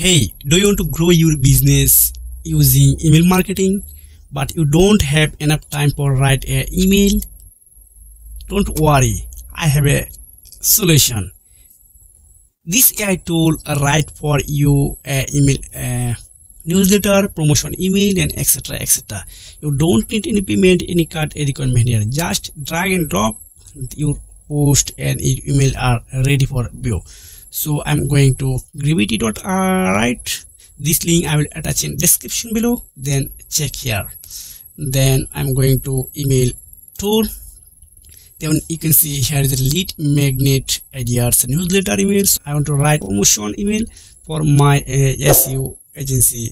Hey, do you want to grow your business using email marketing, but you don't have enough time for write an email? Don't worry, I have a solution. This AI tool write for you email newsletter, promotion email, and etc. You don't need any payment, any card, any requirement here. Just drag and drop your post and email are ready for view. So I'm going to gravity.write. This link I will attach in description below. Then check here. Then I'm going to email tool. Then you can see here is a lead magnet ideas newsletter emails. I want to write promotion email for my SEO agency.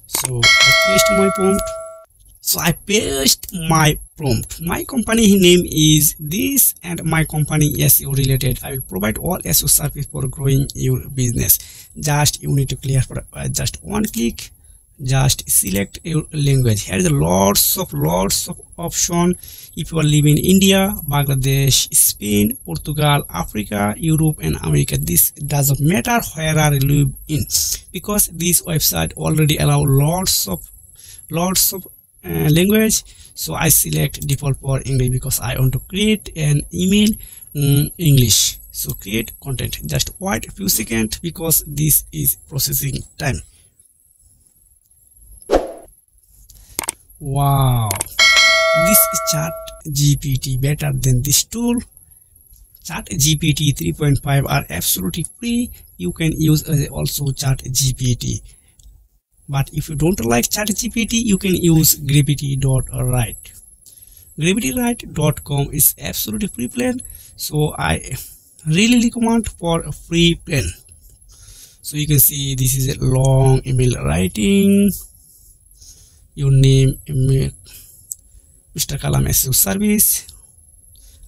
So I paste my prompt. My company name is this and my company SEO related. I will provide all SEO service for growing your business. Just you need to clear for just one click. Just select your language. Here is lots of option. If you are living in India, Bangladesh, Spain, Portugal, Africa, Europe, and America, this doesn't matter where are you live in, because this website already allow lots of language. So I select default for English because I want to create an email in English. So create content. Just wait a few seconds because this is processing time. Wow, this is ChatGPT better than this tool. ChatGPT 3.5 are absolutely free. You can use also ChatGPT. But if you don't like ChatGPT, you can use gravity.write. Gravitywrite.com is absolutely free plan. So I really recommend for a free plan. So you can see this is a long email writing. Your name, email, Mr. Kalam SEO service.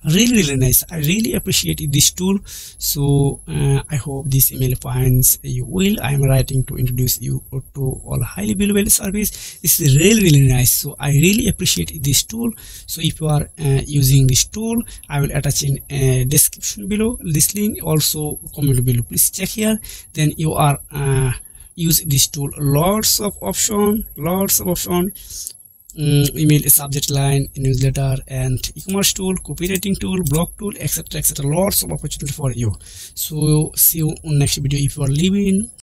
Really nice. I really appreciate this tool. So I hope this email finds you well. I am writing to introduce you to all highly valuable service. This is really nice. So I really appreciate this tool. So if you are using this tool, I will attach in description below this link, also comment below. Please check here. Then you are use this tool. Lots of option. Email subject line, newsletter, and e-commerce tool, copywriting tool, blog tool, etc. Lots of opportunity for you. So see you on next video. If you are living